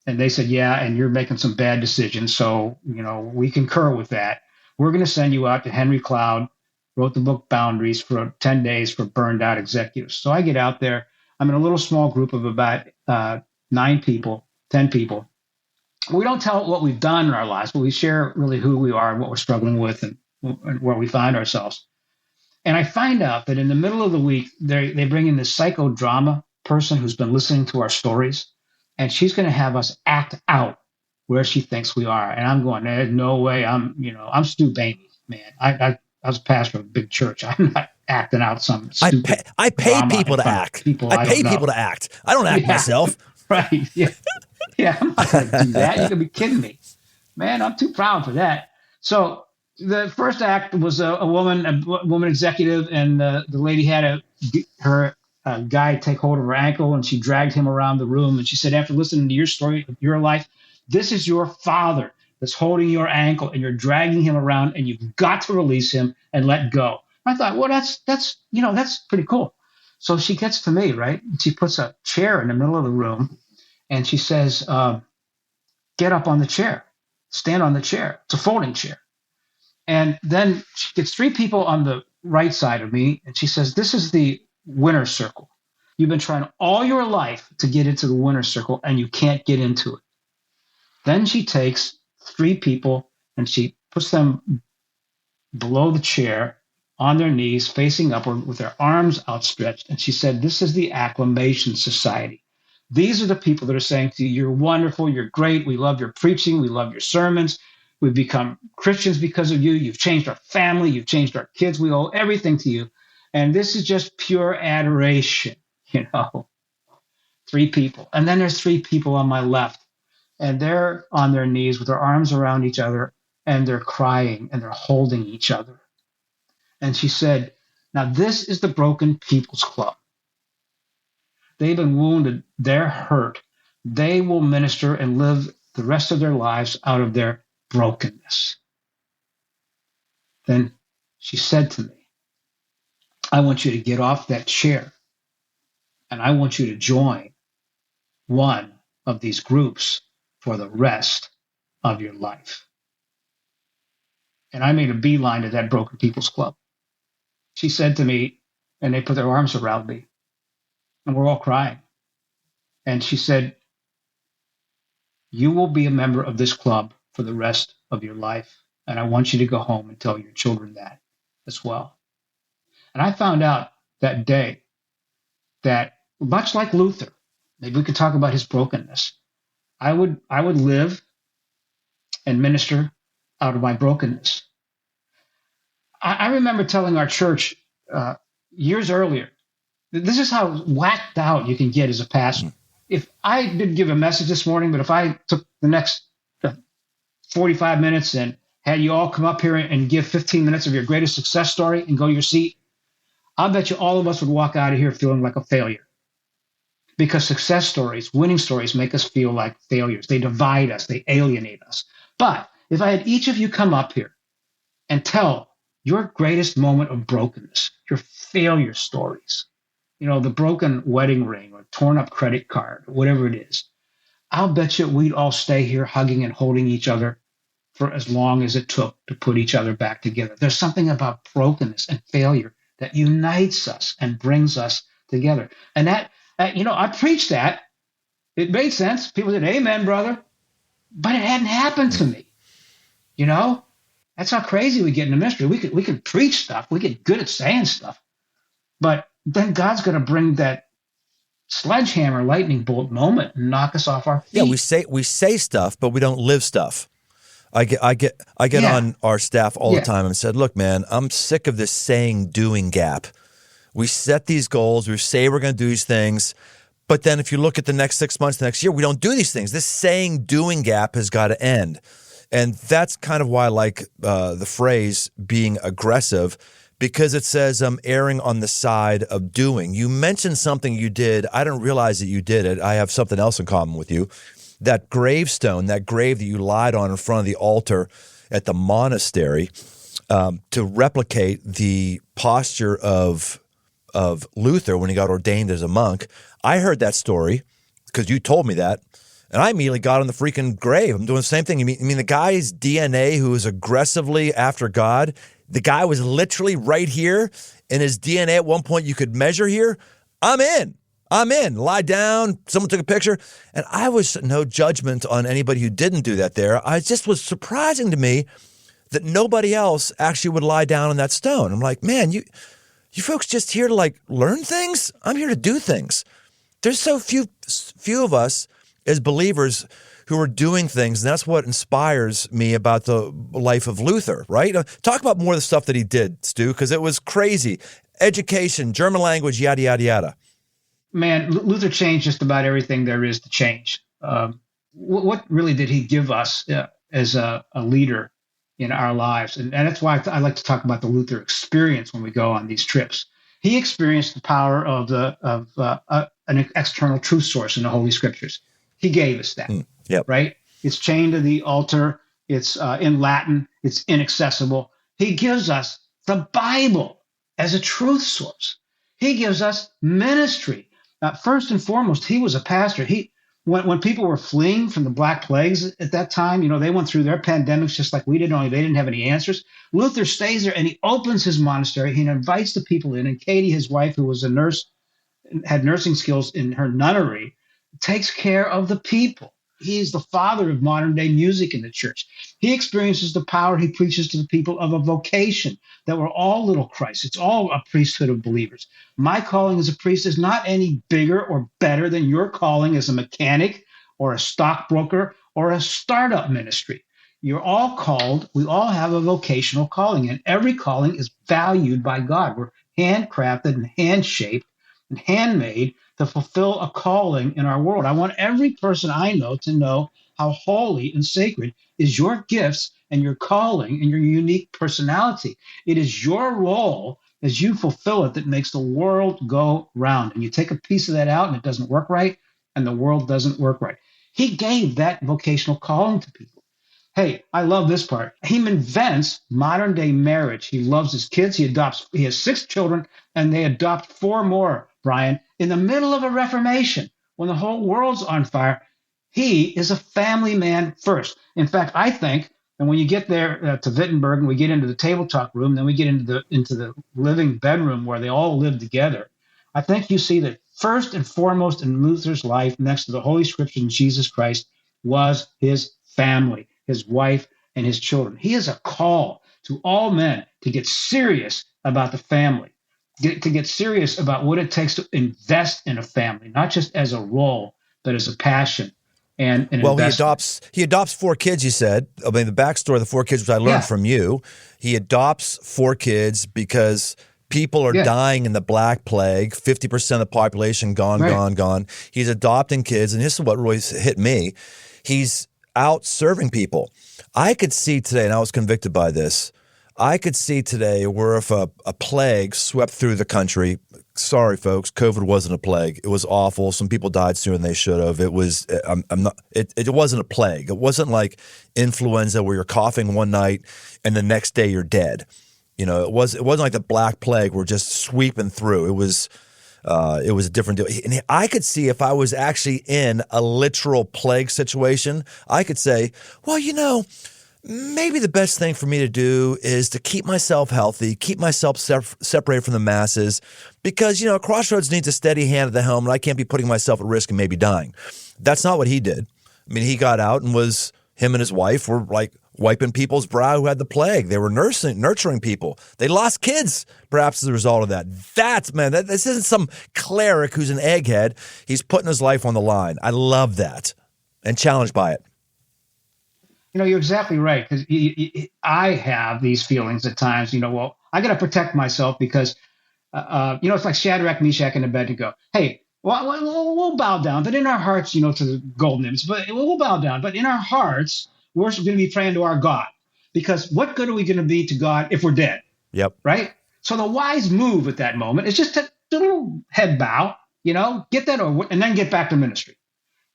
Speaker 2: they said, "Yeah, and you're making some bad decisions. So we concur with that. We're going to send you out to Henry Cloud, wrote the book Boundaries, for 10 days for burned out executives." So I get out there. I'm in a little small group of about 9 people, 10 people. We don't tell what we've done in our lives, but we share really who we are and what we're struggling with and where we find ourselves. And I find out that in the middle of the week, they bring in this psychodrama person who's been listening to our stories, and she's going to have us act out where she thinks we are. And I'm going, there's no way. I'm Stu Boehmig, man. I was a pastor of a big church. I'm not acting out some stupid
Speaker 1: I pay
Speaker 2: drama
Speaker 1: people
Speaker 2: in
Speaker 1: to
Speaker 2: front of
Speaker 1: act.
Speaker 2: people
Speaker 1: I
Speaker 2: I
Speaker 1: pay
Speaker 2: don't
Speaker 1: people
Speaker 2: know.
Speaker 1: to act. I don't act
Speaker 2: Yeah,
Speaker 1: myself.
Speaker 2: right. Yeah, yeah. I'm not going to do that. You're going to be kidding me, man. I'm too proud for that. So the first act was a woman executive, and the lady had her guy take hold of her ankle, and she dragged him around the room, and she said, after listening to your story of your life, this is your father that's holding your ankle, and you're dragging him around, and you've got to release him and let go. I thought, well, that's pretty cool. So she gets to me, right? She puts a chair in the middle of the room, and she says, "Get up on the chair, stand on the chair. It's a folding chair." And then she gets 3 people on the right side of me, and she says, "This is the winner's circle. You've been trying all your life to get into the winner's circle, and you can't get into it." Then she takes 3 people and she puts them below the chair on their knees, facing upward with their arms outstretched. And she said, "This is the acclamation society. These are the people that are saying to you, you're wonderful, you're great, we love your preaching, we love your sermons. We've become Christians because of you. You've changed our family, you've changed our kids. We owe everything to you. And this is just pure adoration, you know." 3 people. And then there's 3 people on my left, and they're on their knees with their arms around each other, and they're crying and they're holding each other. And she said, "Now this is the Broken People's Club. They've been wounded. They're hurt. They will minister and live the rest of their lives out of their brokenness." Then she said to me, "I want you to get off that chair, and I want you to join one of these groups for the rest of your life." And I made a beeline to that Broken People's Club. She said to me, and they put their arms around me, and we're all crying. And she said, "You will be a member of this club for the rest of your life. And I want you to go home and tell your children that as well." And I found out that day that, much like Luther, maybe we could talk about his brokenness, I would live and minister out of my brokenness. I remember telling our church years earlier, this is how whacked out you can get as a pastor. If I did give a message this morning, but if I took the next 45 minutes and had you all come up here and give 15 minutes of your greatest success story and go to your seat, I'll bet you all of us would walk out of here feeling like a failure. Because success stories, winning stories, make us feel like failures. They divide us, they alienate us. But if I had each of you come up here and tell your greatest moment of brokenness, your failure stories, the broken wedding ring or torn up credit card, or whatever it is, I'll bet you we'd all stay here hugging and holding each other for as long as it took to put each other back together. There's something about brokenness and failure that unites us and brings us together. And that, I preached that. It made sense. People said, "Amen, brother." But it hadn't happened to me. That's how crazy we get in the ministry. We can preach stuff. We get good at saying stuff. But then God's going to bring that sledgehammer lightning bolt moment and knock us off our feet.
Speaker 1: Yeah, we say stuff, but we don't live stuff. I get
Speaker 2: Yeah.
Speaker 1: on our staff all the time and said, "Look, man, I'm sick of this saying doing gap. We set these goals. We say we're going to do these things. But then if you look at the next 6 months, the next year, we don't do these things. This saying-doing gap has got to end. And that's kind of why I like the phrase being aggressive, because it says I'm erring on the side of doing. You mentioned something you did. I didn't realize that you did it. I have something else in common with you. That gravestone, that grave that you lied on in front of the altar at the monastery, to replicate the posture of Luther when he got ordained as a monk. I heard that story because you told me that, and I immediately got on the freaking grave. I'm doing the same thing. You mean the guy's DNA who is aggressively after God, the guy was literally right here, and his DNA at one point you could measure here? I'm in. Lie down. Someone took a picture. And I was no judgment on anybody who didn't do that there. I just was surprising to me that nobody else actually would lie down on that stone. I'm like, man, you folks just here to like learn things? I'm here to do things. There's so few of us as believers who are doing things, and that's what inspires me about the life of Luther, right? Talk about more of the stuff that he did, Stu, because it was crazy. Education, German language, yada, yada, yada.
Speaker 2: Man, Luther changed just about everything there is to change. What really did he give us as a leader in our lives? And that's why I like to talk about the Luther experience when we go on these trips. He experienced the power of an external truth source in the Holy Scriptures. He gave us that,
Speaker 1: yep.
Speaker 2: Right? It's chained to the altar. It's in Latin. It's inaccessible. He gives us the Bible as a truth source. He gives us ministry. First and foremost, he was a pastor. When people were fleeing from the Black Plagues at that time, they went through their pandemics just like we did, only they didn't have any answers. Luther stays there and he opens his monastery. He invites the people in, and Katie, his wife, who was a nurse, had nursing skills in her nunnery, takes care of the people. He is the father of modern day music in the church. He experiences the power he preaches to the people of a vocation that we're all little Christ. It's all a priesthood of believers. My calling as a priest is not any bigger or better than your calling as a mechanic or a stockbroker or a startup ministry. You're all called. We all have a vocational calling, and every calling is valued by God. We're handcrafted and hand-shaped and handmade to fulfill a calling in our world. I want every person I know to know how holy and sacred is your gifts and your calling and your unique personality. It is your role as you fulfill it that makes the world go round. And you take a piece of that out and it doesn't work right, and the world doesn't work right. He gave that vocational calling to people. Hey, I love this part. He invents modern day marriage. He loves his kids. He has 6 children, and they adopt 4 more, Brian, in the middle of a Reformation when the whole world's on fire. He is a family man first. In fact, I think, and when you get there to Wittenberg and we get into the table talk room, then we get into the living bedroom where they all live together, I think you see that first and foremost in Luther's life, next to the Holy Scripture and Jesus Christ, was his family, his wife, and his children. He is a call to all men to get serious about the family, to get serious about what it takes to invest in a family, not just as a role, but as a passion and an investment.
Speaker 1: He adopts 4 kids, you said. I mean, the backstory of the 4 kids, which I learned from you. He adopts 4 kids because people are dying in the Black Plague, 50% of the population gone. He's adopting kids, and this is what really hit me. He's out serving people. I could see today, and I was convicted by this, I could see today where if a plague swept through the country, sorry folks, COVID wasn't a plague. It was awful. Some people died sooner than they should have. It was, it wasn't a plague. It wasn't like influenza where you're coughing one night and the next day you're dead. It wasn't like the Black Plague were just sweeping through. It was a different deal. And I could see if I was actually in a literal plague situation, I could say, well, maybe the best thing for me to do is to keep myself healthy, keep myself separated from the masses, because, Crossroads needs a steady hand at the helm, and I can't be putting myself at risk and maybe dying. That's not what he did. I mean, he got out and him and his wife were like wiping people's brow who had the plague. They were nurturing people. They lost kids, perhaps as a result of that. This isn't some cleric who's an egghead. He's putting his life on the line. I love that and challenged by it.
Speaker 2: You're exactly right, because I have these feelings at times, I got to protect myself because It's like Shadrach, Meshach, and Abednego. Hey, we'll bow down, but in our hearts, to the golden image, but we'll bow down. But in our hearts, we're going to be praying to our God. Because what good are we going to be to God if we're dead?
Speaker 1: Yep.
Speaker 2: Right? So the wise move at that moment is just to do a little head bow, get that over, and then get back to ministry.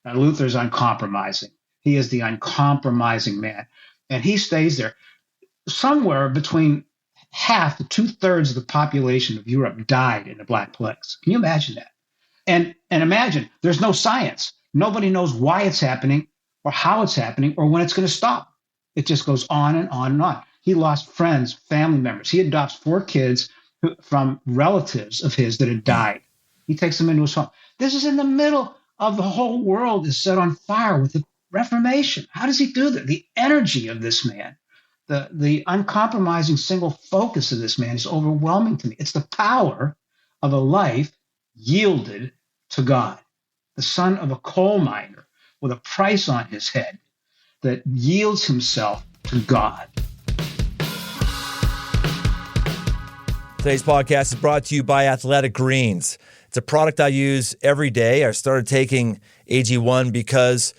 Speaker 2: Now, Luther's uncompromising. He is the uncompromising man. And he stays there. Somewhere between half to 2/3 of the population of Europe died in the Black Plagues. Can you imagine that? And imagine there's no science. Nobody knows why it's happening or how it's happening or when it's going to stop. It just goes on and on and on. He lost friends, family members. He adopts 4 kids from relatives of his that had died. He takes them into his home. This is in the middle of the whole world is set on fire with the Reformation. How does he do that? The energy of this man, the uncompromising single focus of this man is overwhelming to me. It's the power of a life yielded to God, the son of a coal miner with a price on his head that yields himself to God.
Speaker 1: Today's podcast is brought to you by Athletic Greens. It's a product I use every day. I started taking AG1 because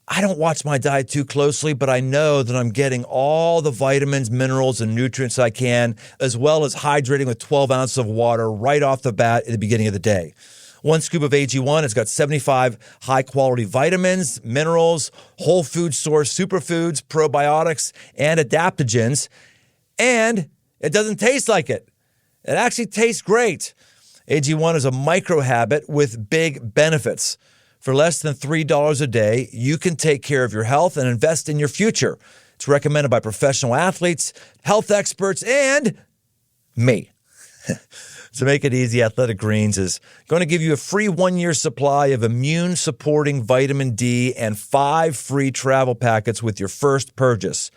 Speaker 1: I don't watch my diet too closely, but I know that I'm getting all the vitamins, minerals, and nutrients I can, as well as hydrating with 12 ounces of water right off the bat at the beginning of the day. 1 scoop of AG1 has got 75 high-quality vitamins, minerals, whole food source superfoods, probiotics, and adaptogens. And it doesn't taste like it. It actually tastes great. AG1 is a micro habit with big benefits. For less than $3 a day, you can take care of your health and invest in your future. It's recommended by professional athletes, health experts, and me. To make it easy, Athletic Greens is going to give you a free 1-year supply of immune-supporting vitamin D and 5 free travel packets with your first purchase.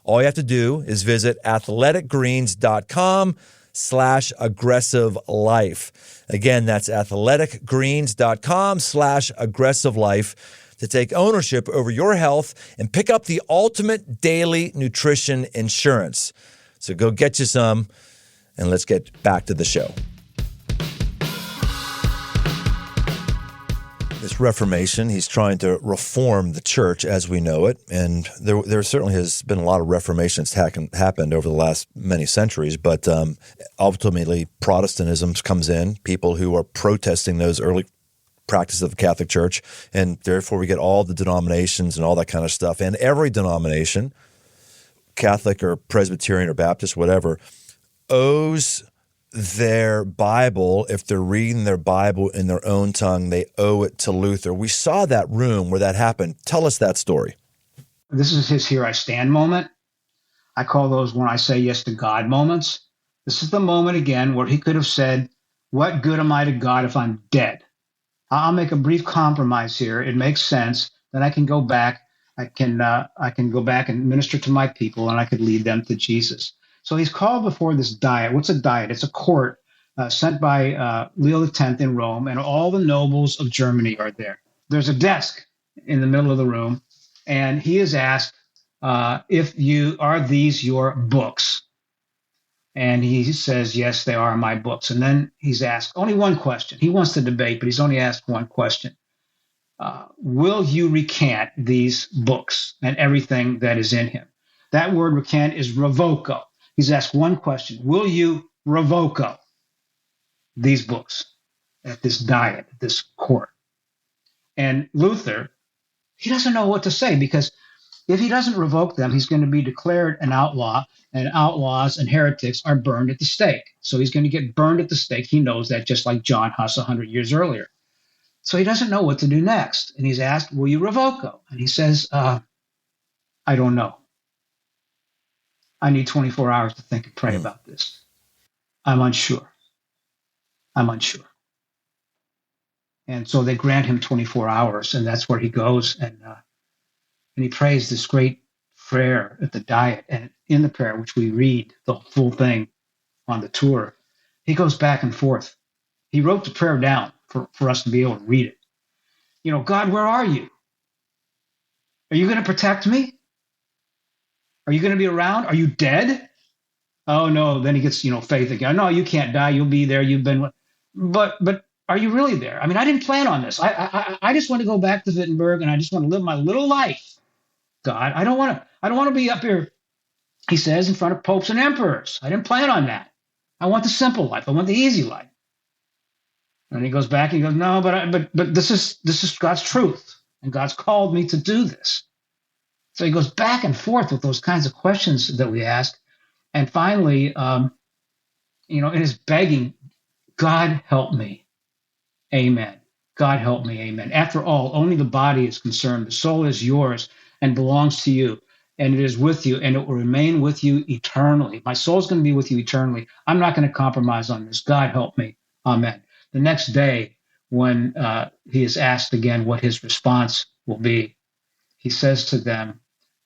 Speaker 1: All you have to do is visit athleticgreens.com/aggressive life. Again, that's athleticgreens.com/aggressive life to take ownership over your health and pick up the ultimate daily nutrition insurance. So go get you some, and let's get back to the show. This Reformation, he's trying to reform the church as we know it. And there certainly has been a lot of reformations happened over the last many centuries. But ultimately, Protestantism comes in, people who are protesting those early practices of the Catholic Church. And therefore, we get all the denominations and all that kind of stuff. And every denomination, Catholic or Presbyterian or Baptist, whatever, owes their Bible, if they're reading their Bible in their own tongue, they owe it to Luther. We saw that room where that happened. Tell us that story.
Speaker 2: This is his here I stand moment. I call those when I say yes to God moments. This is the moment again where he could have said, what good am I to God if I'm dead? I'll make a brief compromise here. It makes sense. Then I can go back. I can go back and minister to my people, and I could lead them to Jesus. So he's called before this diet. What's a diet? It's a court sent by Leo X in Rome, and all the nobles of Germany are there. There's a desk in the middle of the room, and he is asked, are these your books? And he says, yes, they are my books. And then he's asked only one question. He wants to debate, but he's only asked one question. Will you recant these books and everything that is in him? That word recant is revoco. He's asked one question. Will you revoco these books at this diet, at this court? And Luther, he doesn't know what to say, because if he doesn't revoke them, he's going to be declared an outlaw, and outlaws and heretics are burned at the stake. So he's going to get burned at the stake. He knows that, just like John Huss 100 years earlier. So he doesn't know what to do next. And he's asked, will you revoco? And he says, I don't know. I need 24 hours to think and pray about this. I'm unsure. And so they grant him 24 hours, and that's where he goes. And he prays this great prayer at the diet. And in the prayer, which we read the full thing on the tour, he goes back and forth. He wrote the prayer down for us to be able to read it. God, where are you? Are you going to protect me? Are you going to be around? Are you dead? Oh no, then he gets, faith again. No, you can't die. You'll be there. You've been, but are you really there? I mean, I didn't plan on this. I just want to go back to Wittenberg and I just want to live my little life. God, I don't want to be up here, he says, in front of popes and emperors. I didn't plan on that. I want the simple life. I want the easy life. And he goes back and he goes, no, but this is God's truth. And God's called me to do this. So he goes back and forth with those kinds of questions that we ask. And finally, in his begging, God help me. Amen. God help me. Amen. After all, only the body is concerned. The soul is yours and belongs to you. And it is with you and it will remain with you eternally. My soul's going to be with you eternally. I'm not going to compromise on this. God help me. Amen. The next day, when he is asked again what his response will be, he says to them,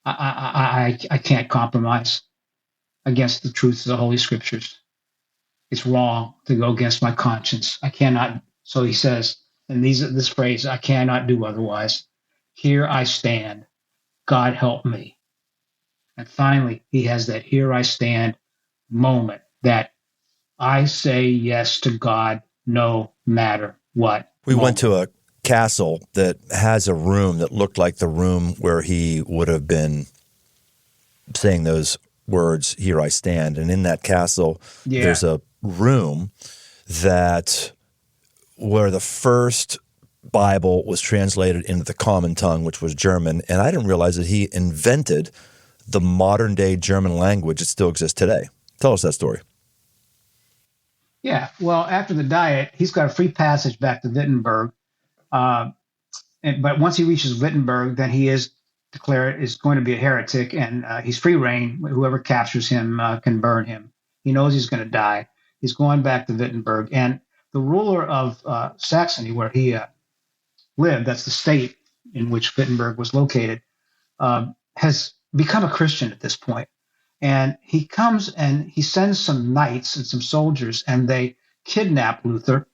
Speaker 2: I can't compromise against the truths of the Holy Scriptures. It's wrong to go against my conscience. I cannot. So he says, and this phrase, I cannot do otherwise. Here I stand. God help me. And finally, he has that here I stand moment that I say yes to God no matter what.
Speaker 1: We went
Speaker 2: moment.
Speaker 1: to a castle that has a room that looked like the room where he would have been saying those words, here I stand. And in that castle, there's a room where the first Bible was translated into the common tongue, which was German. And I didn't realize that he invented the modern day German language that still exists today. Tell us that story.
Speaker 2: Yeah. Well, after the Diet, he's got a free passage back to Wittenberg. But once he reaches Wittenberg, then he is declared is going to be a heretic, and he's free reign. Whoever captures him can burn him. He knows he's going to die. He's going back to Wittenberg, and the ruler of Saxony, where he lived, that's the state in which Wittenberg was located, has become a Christian at this point. And he comes and he sends some knights and some soldiers, and they kidnap Luther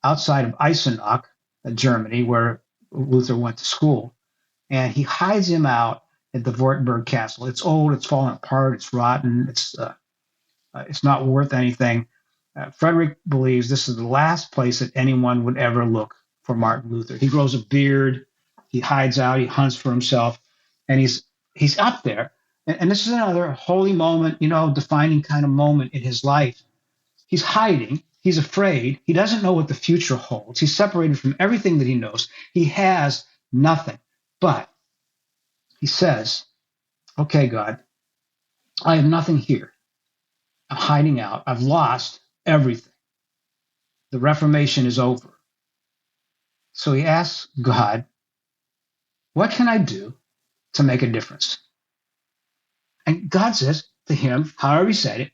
Speaker 2: outside of Eisenach, Germany, where Luther went to school. And he hides him out at the Wartburg Castle. It's old, it's fallen apart, it's rotten, it's not worth anything. Frederick believes this is the last place that anyone would ever look for Martin Luther. He grows a beard, he hides out, he hunts for himself, and he's up there. And this is another holy moment, defining kind of moment in his life. He's hiding. He's afraid. He doesn't know what the future holds. He's separated from everything that he knows. He has nothing. But he says, okay, God, I have nothing here. I'm hiding out. I've lost everything. The Reformation is over. So he asks God, what can I do to make a difference? And God says to him, however he said it,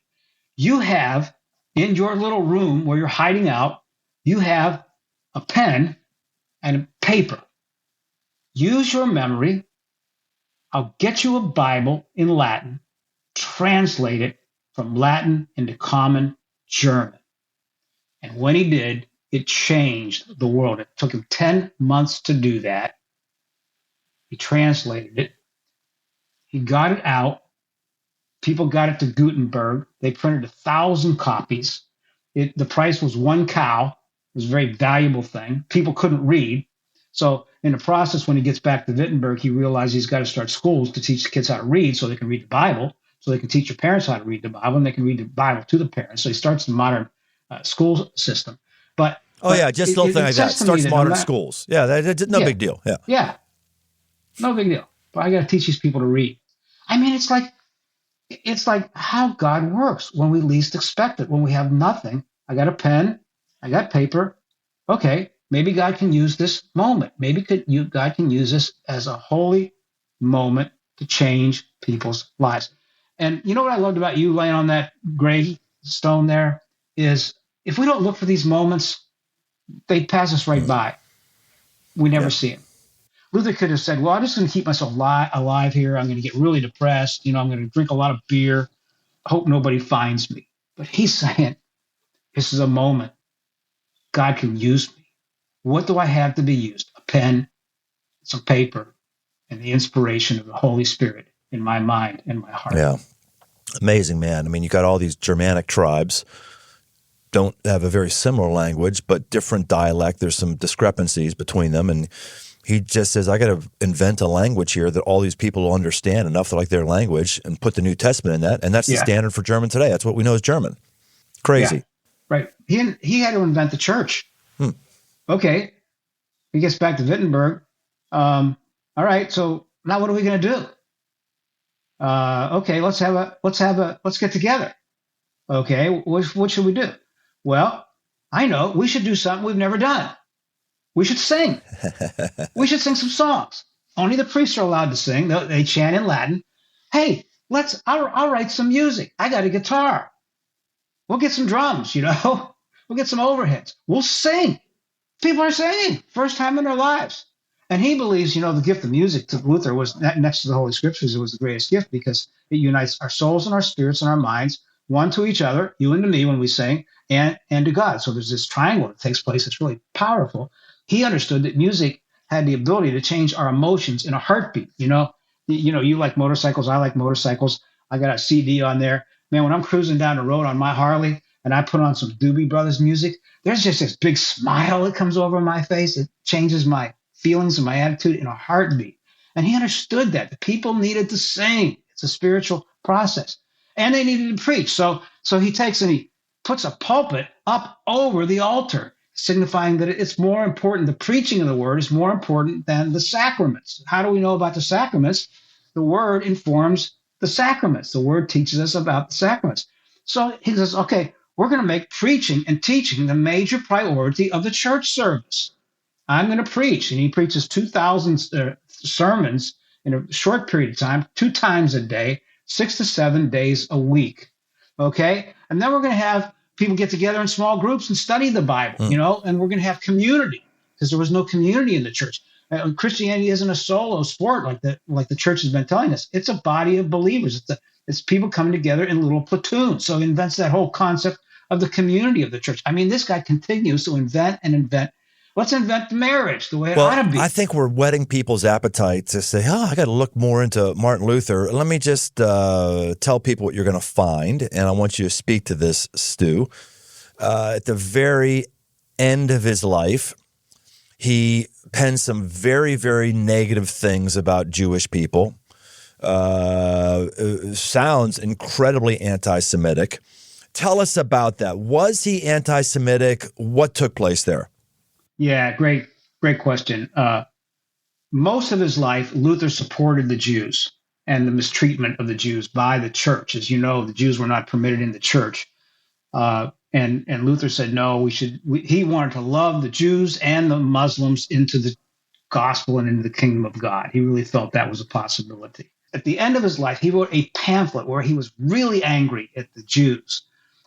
Speaker 2: you have in your little room where you're hiding out, you have a pen and a paper. Use your memory. I'll get you a Bible in Latin, translate it from Latin into common German. And when he did, it changed the world. It took him 10 months to do that. He translated it. He got it out. People got it to Gutenberg. They printed 1,000 copies. The price was one cow. It was a very valuable thing. People couldn't read. So in the process, when he gets back to Wittenberg, he realized he's got to start schools to teach the kids how to read so they can read the Bible, so they can teach their parents how to read the Bible, and they can read the Bible to the parents. So he starts the modern school system.
Speaker 1: Just a little thing like that. Starts modern schools. Yeah, that's no big deal.
Speaker 2: Yeah, no big deal. But I got to teach these people to read. I mean, it's like how God works when we least expect it, when we have nothing. I got a pen, I got paper. Okay, maybe God can use this moment. Maybe God can use this as a holy moment to change people's lives. And you know what I loved about you laying on that gray stone there is if we don't look for these moments, they pass us right by. We never see them. Luther could have said, well, I'm just going to keep myself alive here. I'm going to get really depressed. I'm going to drink a lot of beer. Hope nobody finds me. But he's saying, this is a moment. God can use me. What do I have to be used? A pen, some paper, and the inspiration of the Holy Spirit in my mind and my heart.
Speaker 1: Yeah. Amazing, man. I mean, you got all these Germanic tribes, don't have a very similar language, but different dialect. There's some discrepancies between them. And he just says, I got to invent a language here that all these people will understand enough to like their language and put the New Testament in that. And that's the standard for German today. That's what we know as German. Crazy.
Speaker 2: Yeah, right. He had to invent the church. Okay. He gets back to Wittenberg. All right. So now what are we going to do? Okay, let's get together. Okay. What should we do? Well, I know we should do something we've never done. We should sing. We should sing some songs. Only the priests are allowed to sing. They chant in Latin. Hey, I'll write some music. I got a guitar. We'll get some drums, We'll get some overheads. We'll sing. People are singing. First time in their lives. And he believes, the gift of music to Luther was next to the Holy Scriptures. It was the greatest gift because it unites our souls and our spirits and our minds, one to each other, you and to me when we sing, and to God. So there's this triangle that takes place. It's really powerful. He understood that music had the ability to change our emotions in a heartbeat. You like motorcycles. I like motorcycles. I got a CD on there. Man, when I'm cruising down the road on my Harley and I put on some Doobie Brothers music, there's just this big smile that comes over my face. It changes my feelings and my attitude in a heartbeat. And he understood that the people needed to sing. It's a spiritual process. And they needed to preach. So he takes and he puts a pulpit up over the altar, signifying that it's more important. The preaching of the word is more important than the sacraments. How do we know about the sacraments? The word informs the sacraments. The word teaches us about the sacraments. So he says, okay, we're going to make preaching and teaching the major priority of the church service. I'm going to preach. And he preaches 2,000 sermons in a short period of time, 2 times a day, 6 to 7 days a week. Okay? And then we're going to have people get together in small groups and study the Bible, and we're going to have community because there was no community in the church. Christianity isn't a solo sport like the church has been telling us. It's a body of believers. It's people coming together in little platoons. So he invents that whole concept of the community of the church. I mean, this guy continues to invent and invent. Let's invent marriage the way it ought to be.
Speaker 1: I think we're whetting people's appetite to say, I got to look more into Martin Luther. Let me just tell people what you're going to find, and I want you to speak to this, Stu. At the very end of his life, he penned some very, very negative things about Jewish people. Sounds incredibly anti-Semitic. Tell us about that. Was he anti-Semitic? What took place there?
Speaker 2: Yeah, great question. Most of his life, Luther supported the Jews and the mistreatment of the Jews by the church. As you know, the Jews were not permitted in the church. And Luther said, no, he wanted to love the Jews and the Muslims into the gospel and into the kingdom of God. He really felt that was a possibility. At the end of his life, he wrote a pamphlet where he was really angry at the Jews.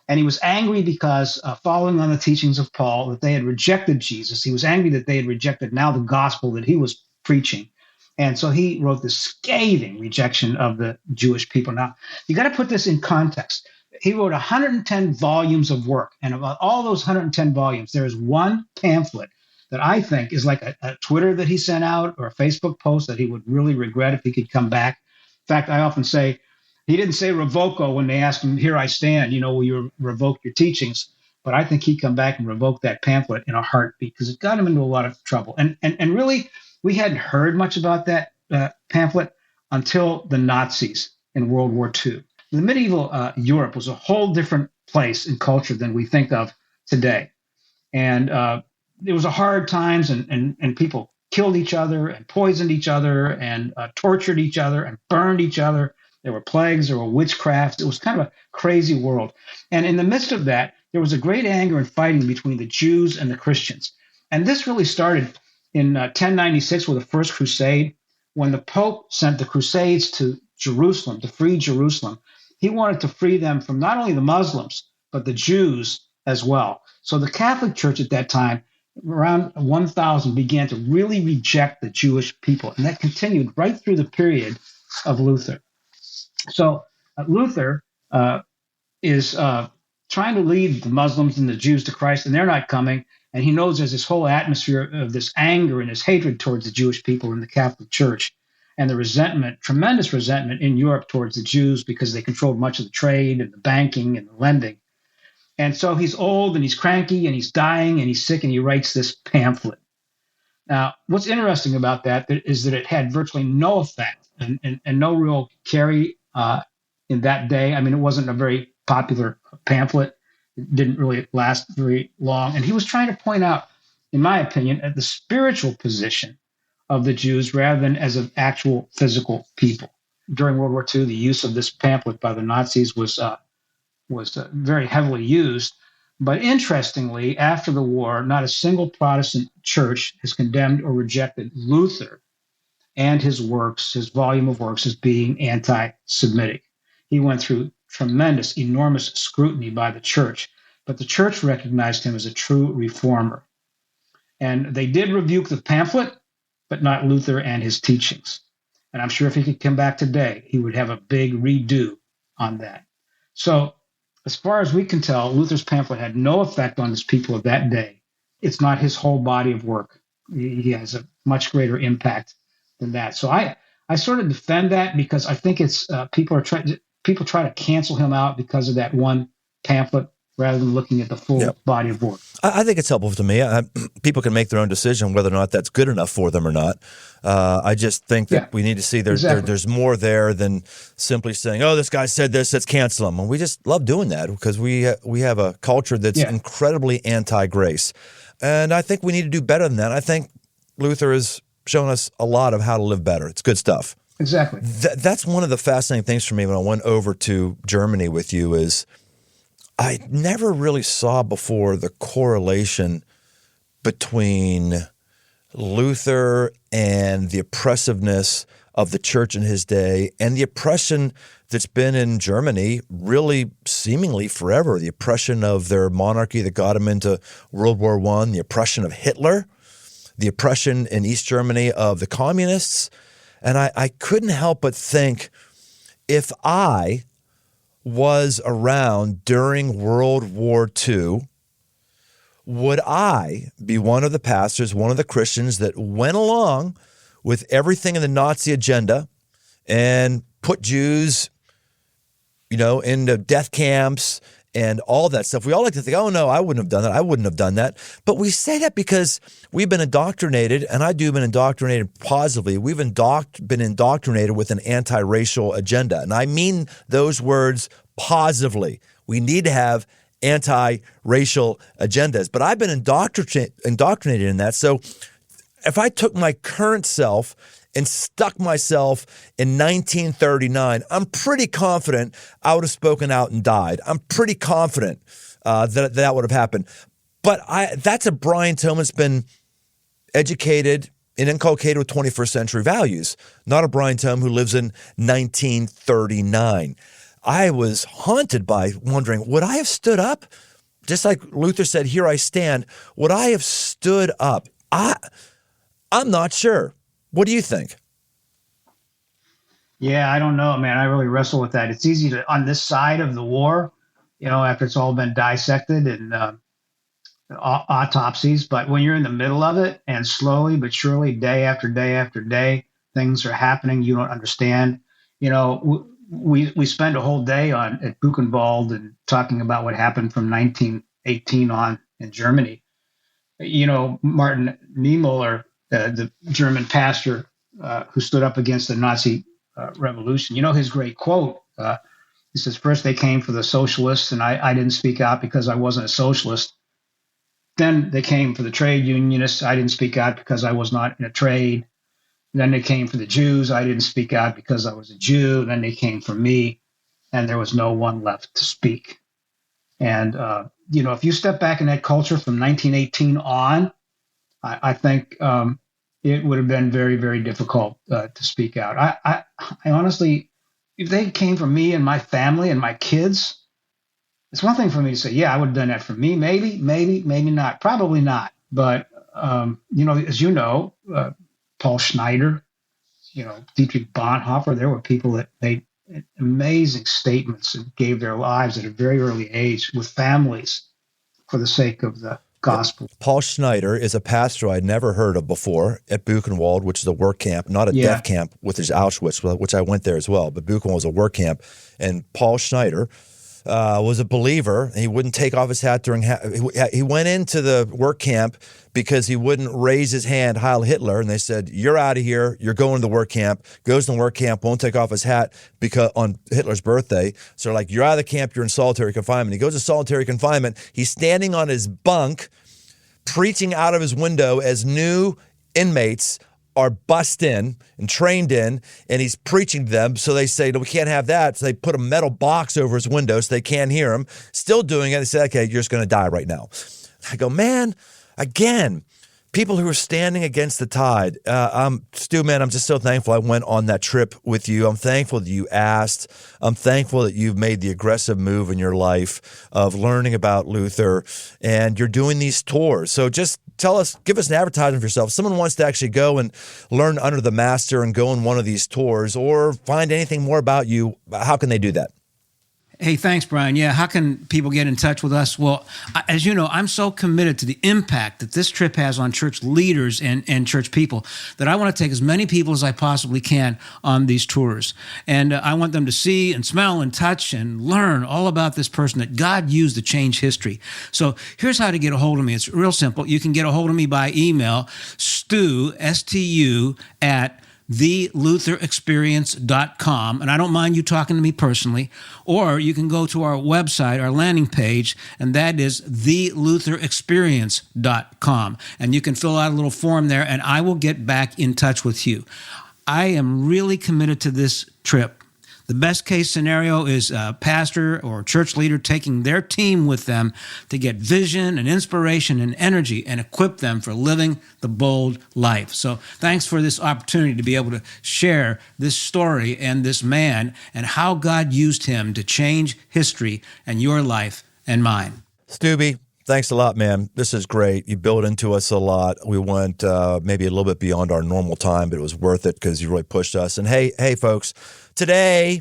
Speaker 2: And he was angry because, following on the teachings of Paul, that they had rejected Jesus. He was angry that they had rejected now the gospel that he was preaching. And so he wrote this scathing rejection of the Jewish people. Now, you got to put this in context. He wrote 110 volumes of work. And about all those 110 volumes, there is one pamphlet that I think is like a Twitter that he sent out or a Facebook post that he would really regret if he could come back. In fact, I often say, he didn't say revoco when they asked him, here I stand, will you revoke your teachings? But I think he'd come back and revoke that pamphlet in a heartbeat because it got him into a lot of trouble. And really, we hadn't heard much about that pamphlet until the Nazis in World War II. The medieval Europe was a whole different place and culture than we think of today. And it was a hard times and people killed each other and poisoned each other and tortured each other and burned each other. There were plagues, there were witchcrafts. It was kind of a crazy world. And in the midst of that, there was a great anger and fighting between the Jews and the Christians. And this really started in 1096 with the First Crusade, when the Pope sent the Crusades to Jerusalem, to free Jerusalem. He wanted to free them from not only the Muslims, but the Jews as well. So the Catholic Church at that time, around 1000, began to really reject the Jewish people. And that continued right through the period of Luther. So Luther is trying to lead the Muslims and the Jews to Christ, and they're not coming. And he knows there's this whole atmosphere of this anger and this hatred towards the Jewish people in the Catholic Church. and the resentment, tremendous resentment in Europe towards the Jews because they controlled much of the trade and the banking and the lending. And so he's old and he's cranky and he's dying and he's sick and he writes this pamphlet. Now, what's interesting about that is that it had virtually no effect and no real carry in that day. I mean, it wasn't a very popular pamphlet. It didn't really last very long. And he was trying to point out, in my opinion, at the spiritual position of the Jews rather than as an actual physical people. During World War II, the use of this pamphlet by the Nazis was very heavily used. But interestingly, after the war, not a single Protestant church has condemned or rejected Luther and his works, his volume of works, as being anti-Semitic. He went through tremendous, enormous scrutiny by the church, but the church recognized him as a true reformer. And they did rebuke the pamphlet, but not Luther and his teachings. And I'm sure if he could come back today, he would have a big redo on that. So, as far as we can tell, Luther's pamphlet had no effect on his people of that day. It's not his whole body of work. He has a much greater impact than that. So I sort of defend that because I think it's people try to cancel him out because of that one pamphlet rather than looking at the full body of work.
Speaker 1: I think it's helpful to me. People can make their own decision whether or not that's good enough for them or not. I just think that we need to see there's more there than simply saying, oh, this guy said this, let's cancel him. And we just love doing that because we have a culture that's incredibly anti-grace. And I think we need to do better than that. I think Luther has shown us a lot of how to live better. It's good stuff.
Speaker 2: Exactly.
Speaker 1: That's one of the fascinating things for me when I went over to Germany with you is I never really saw before the correlation between Luther and the oppressiveness of the church in his day and the oppression that's been in Germany really seemingly forever, the oppression of their monarchy that got them into World War I, the oppression of Hitler, the oppression in East Germany of the communists. And I couldn't help but think if I was around during World War II, would I be one of the pastors, one of the Christians that went along with everything in the Nazi agenda and put Jews, into death camps and all that stuff? We all like to think, oh, no, I wouldn't have done that. I wouldn't have done that. But we say that because we've been indoctrinated, and I do been indoctrinated positively. We've been indoctrinated with an anti-racial agenda. And I mean those words positively. We need to have anti-racial agendas. But I've been indoctrinated in that. So if I took my current self and stuck myself in 1939, I'm pretty confident I would have spoken out and died. I'm pretty confident that would have happened. But that's a Brian Tillman that's been educated and inculcated with 21st century values, not a Brian Tillman who lives in 1939. I was haunted by wondering, would I have stood up? Just like Luther said, here I stand. Would I have stood up? I'm not sure. What do you think?
Speaker 2: Yeah, I don't know, man. I really wrestle with that. It's easy to, on this side of the war, after it's all been dissected and autopsies, but when you're in the middle of it and slowly but surely, day after day after day, things are happening you don't understand. We spend a whole day at Buchenwald and talking about what happened from 1918 on in Germany. Martin Niemöller, the German pastor who stood up against the Nazi revolution. His great quote. He says, first they came for the socialists, and I didn't speak out because I wasn't a socialist. Then they came for the trade unionists. I didn't speak out because I was not in a trade. Then they came for the Jews. I didn't speak out because I was a Jew. Then they came for me, and there was no one left to speak. And, if you step back in that culture from 1918 on, I think it would have been very, very difficult to speak out. I honestly, if they came for me and my family and my kids, it's one thing for me to say, yeah, I would have done that for me. Maybe not. Probably not. But, as Paul Schneider, Dietrich Bonhoeffer, there were people that made amazing statements and gave their lives at a very early age with families for the sake of the gospel.
Speaker 1: Paul Schneider is a pastor I'd never heard of before at Buchenwald, which is a work camp, not a death camp, which is Auschwitz, which I went there as well. But Buchenwald was a work camp. And Paul Schneider was a believer. And he wouldn't take off his hat during he went into the work camp because he wouldn't raise his hand, Heil Hitler. And they said, you're out of here. You're going to the work camp. Goes to the work camp, won't take off his hat because on Hitler's birthday. So they're like, you're out of the camp. You're in solitary confinement. He goes to solitary confinement. He's standing on his bunk, preaching out of his window as new inmates are bussed in and trained in, and he's preaching to them. So they say, no, we can't have that. So they put a metal box over his window so they can't hear him. Still doing it. They say, okay, you're just going to die right now. I go, man, again, people who are standing against the tide. Stu, man, I'm just so thankful I went on that trip with you. I'm thankful that you asked. I'm thankful that you've made the aggressive move in your life of learning about Luther, and you're doing these tours. So just give us an advertisement for yourself. If someone wants to actually go and learn under the master and go on one of these tours or find anything more about you, how can they do that?
Speaker 3: Hey, thanks, Brian. Yeah, how can people get in touch with us? Well, as you know, I'm so committed to the impact that this trip has on church leaders and church people that I want to take as many people as I possibly can on these tours. And I want them to see and smell and touch and learn all about this person that God used to change history. So here's how to get a hold of me. It's real simple. You can get a hold of me by email, Stu, S-T-U, at thelutherexperience.com. And I don't mind you talking to me personally. Or you can go to our website, our landing page, and that is thelutherexperience.com. And you can fill out a little form there, and I will get back in touch with you. I am really committed to this trip. The best case scenario is a pastor or church leader taking their team with them to get vision and inspiration and energy and equip them for living the bold life. So thanks for this opportunity to be able to share this story and this man and how God used him to change history and your life and mine.
Speaker 1: Stubby, thanks a lot, man. This is great. You built into us a lot. We went maybe a little bit beyond our normal time, but it was worth it because you really pushed us. And hey, folks, today,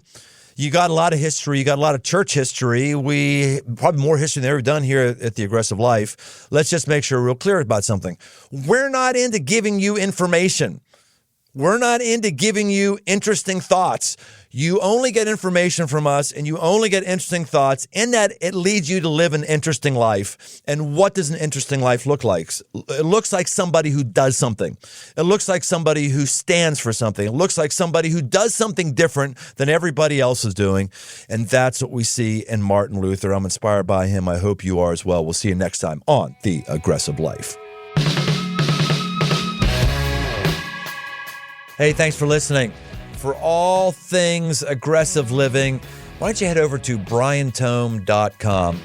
Speaker 1: you got a lot of history. You got a lot of church history. We probably more history than ever done here at The Aggressive Life. Let's just make sure we're real clear about something. We're not into giving you information. We're not into giving you interesting thoughts. You only get information from us, and you only get interesting thoughts, in that it leads you to live an interesting life. And what does an interesting life look like? It looks like somebody who does something. It looks like somebody who stands for something. It looks like somebody who does something different than everybody else is doing. And that's what we see in Martin Luther. I'm inspired by him. I hope you are as well. We'll see you next time on The Aggressive Life. Hey, thanks for listening. For all things aggressive living, why don't you head over to briantome.com.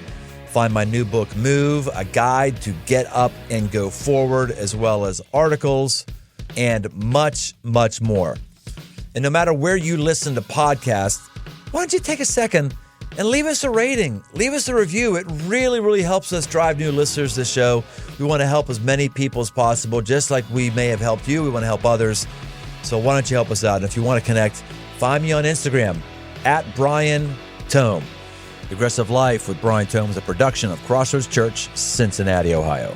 Speaker 1: Find my new book, Move, a guide to get up and go forward, as well as articles and much, much more. And no matter where you listen to podcasts, why don't you take a second and leave us a rating, leave us a review. It really, really helps us drive new listeners to the show. We want to help as many people as possible, just like we may have helped you. We want to help others. So why don't you help us out? And if you want to connect, find me on Instagram at Brian Tome. The Aggressive Life with Brian Tome is a production of Crossroads Church, Cincinnati, Ohio.